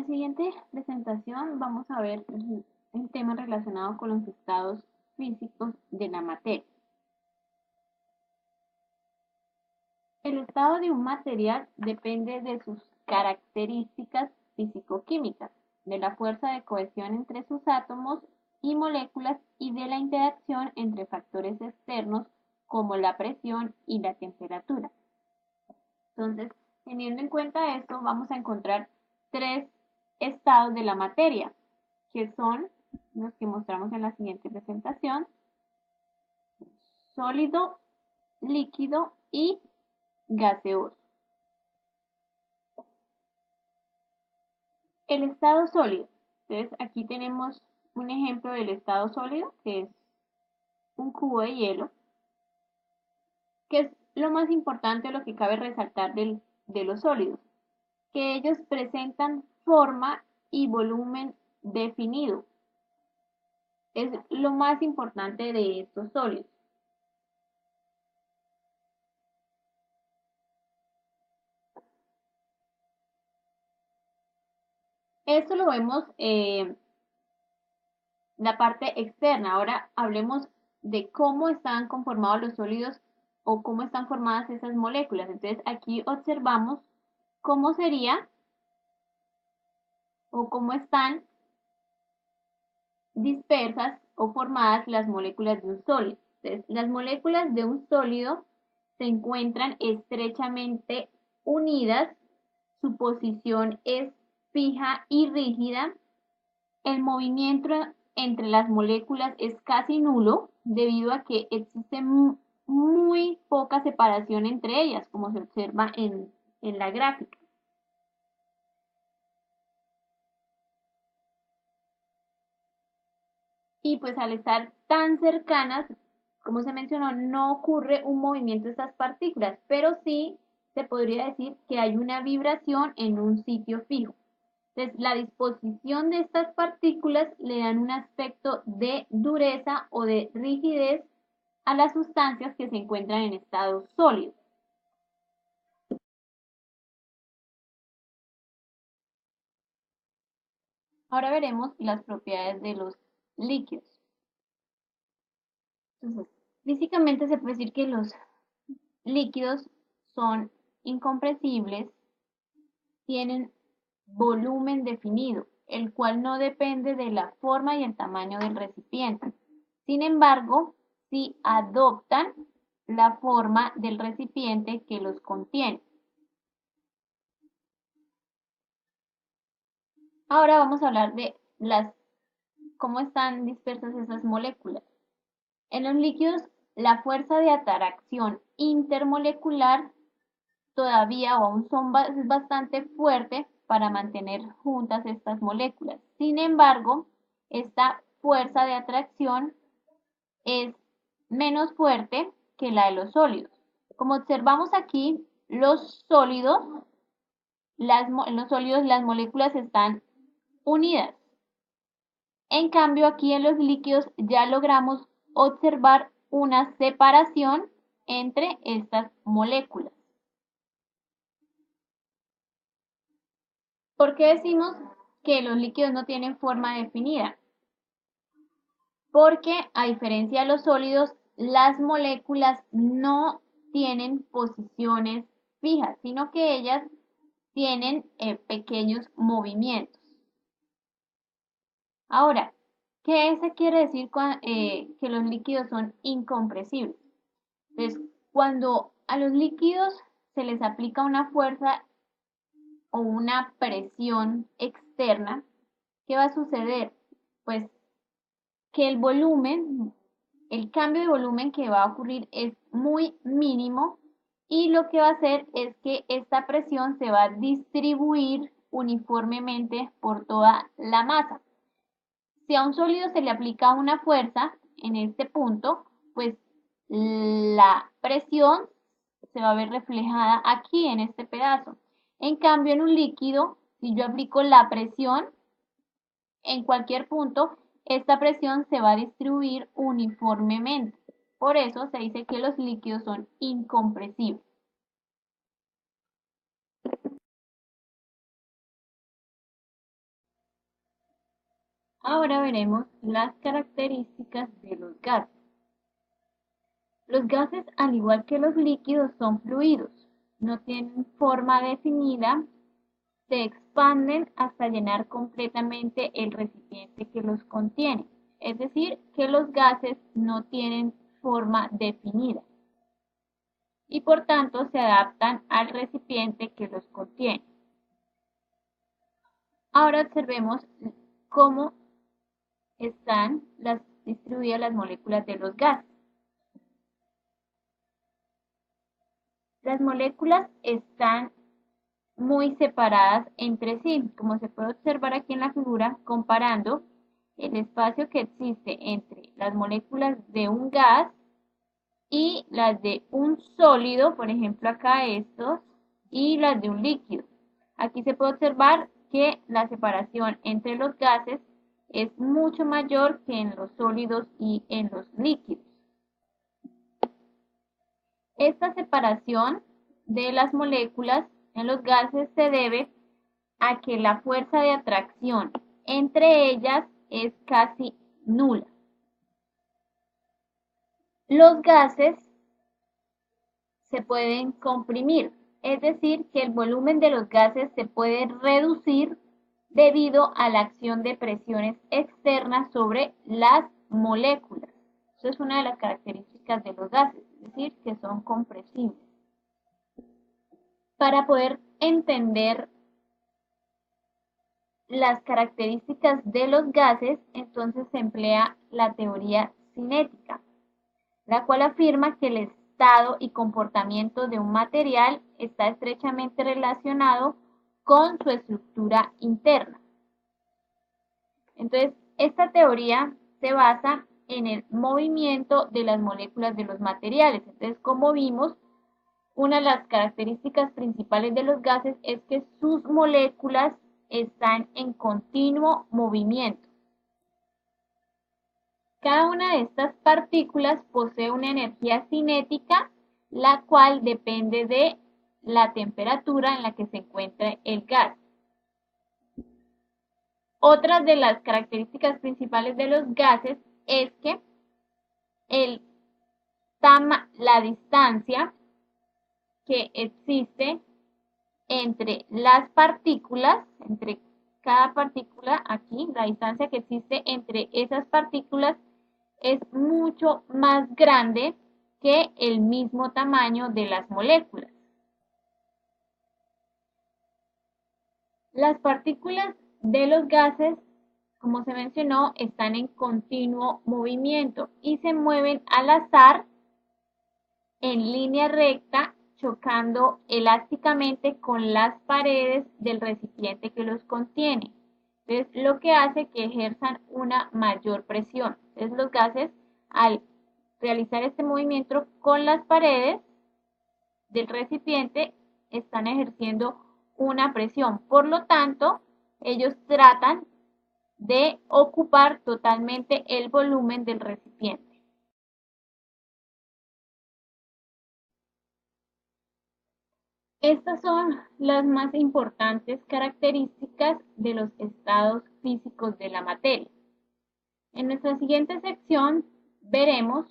la siguiente presentación vamos a ver el tema relacionado con los estados físicos de la materia. El estado de un material depende de sus características físico-químicas, de la fuerza de cohesión entre sus átomos y moléculas y de la interacción entre factores externos como la presión y la temperatura. Entonces, teniendo en cuenta esto, vamos a encontrar tres estados de la materia, que son los que mostramos en la siguiente presentación: sólido, líquido y gaseoso. El estado sólido. Entonces, aquí tenemos un ejemplo del estado sólido, que es un cubo de hielo, que es lo más importante, lo que cabe resaltar de los sólidos, que ellos presentan forma y volumen definido. Es lo más importante de estos sólidos. Esto lo vemos en la parte externa. Ahora hablemos de cómo están conformados los sólidos o cómo están formadas esas moléculas. Entonces aquí observamos cómo sería o cómo están dispersas o formadas las moléculas de un sólido. Entonces, las moléculas de un sólido se encuentran estrechamente unidas, su posición es fija y rígida, el movimiento entre las moléculas es casi nulo debido a que existe muy poca separación entre ellas, como se observa en la gráfica. Y pues al estar tan cercanas, como se mencionó, no ocurre un movimiento de estas partículas, pero sí se podría decir que hay una vibración en un sitio fijo. Entonces, la disposición de estas partículas le dan un aspecto de dureza o de rigidez a las sustancias que se encuentran en estado sólido. Ahora veremos las propiedades de los líquidos. Entonces, físicamente se puede decir que los líquidos son incompresibles, tienen volumen definido, el cual no depende de la forma y el tamaño del recipiente. Sin embargo, sí adoptan la forma del recipiente que los contiene. Ahora vamos a hablar de cómo están dispersas esas moléculas. En los líquidos, la fuerza de atracción intermolecular todavía o aún es bastante fuerte para mantener juntas estas moléculas. Sin embargo, esta fuerza de atracción es menos fuerte que la de los sólidos. Como observamos aquí, los sólidos, en los sólidos las moléculas están unidas. En cambio, aquí en los líquidos ya logramos observar una separación entre estas moléculas. ¿Por qué decimos que los líquidos no tienen forma definida? Porque a diferencia de los sólidos, las moléculas no tienen posiciones fijas, sino que ellas tienen pequeños movimientos. Ahora, ¿qué se quiere decir que los líquidos son incompresibles? Entonces, cuando a los líquidos se les aplica una fuerza o una presión externa, ¿qué va a suceder? Pues que el cambio de volumen que va a ocurrir es muy mínimo y lo que va a hacer es que esta presión se va a distribuir uniformemente por toda la masa. Si a un sólido se le aplica una fuerza en este punto, pues la presión se va a ver reflejada aquí en este pedazo. En cambio, en un líquido, si yo aplico la presión en cualquier punto, esta presión se va a distribuir uniformemente. Por eso se dice que los líquidos son incompresibles. Ahora veremos las características de los gases. Los gases, al igual que los líquidos, son fluidos, no tienen forma definida, se expanden hasta llenar completamente el recipiente que los contiene. Es decir, que los gases no tienen forma definida y por tanto se adaptan al recipiente que los contiene. Ahora observemos cómo están distribuidas las moléculas de los gases. Las moléculas están muy separadas entre sí, como se puede observar aquí en la figura, comparando el espacio que existe entre las moléculas de un gas y las de un sólido, por ejemplo acá estos, y las de un líquido. Aquí se puede observar que la separación entre los gases es mucho mayor que en los sólidos y en los líquidos. Esta separación de las moléculas en los gases se debe a que la fuerza de atracción entre ellas es casi nula. Los gases se pueden comprimir, es decir, que el volumen de los gases se puede reducir debido a la acción de presiones externas sobre las moléculas. Eso es una de las características de los gases, es decir, que son compresibles. Para poder entender las características de los gases, entonces se emplea la teoría cinética, la cual afirma que el estado y comportamiento de un material está estrechamente relacionado con su estructura interna. Entonces, esta teoría se basa en el movimiento de las moléculas de los materiales. Entonces, como vimos, una de las características principales de los gases es que sus moléculas están en continuo movimiento. Cada una de estas partículas posee una energía cinética, la cual depende de la temperatura en la que se encuentra el gas. Otra de las características principales de los gases es que la distancia que existe entre las partículas, entre cada partícula aquí, la distancia que existe entre esas partículas es mucho más grande que el mismo tamaño de las moléculas. Las partículas de los gases, como se mencionó, están en continuo movimiento y se mueven al azar en línea recta, chocando elásticamente con las paredes del recipiente que los contiene. Entonces, lo que hace que ejerzan una mayor presión. Entonces, los gases, al realizar este movimiento con las paredes del recipiente, están ejerciendo una presión. Por lo tanto, ellos tratan de ocupar totalmente el volumen del recipiente. Estas son las más importantes características de los estados físicos de la materia. En nuestra siguiente sección veremos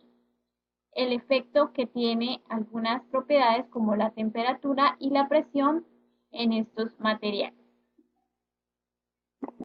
el efecto que tiene algunas propiedades como la temperatura y la presión en estos materiales.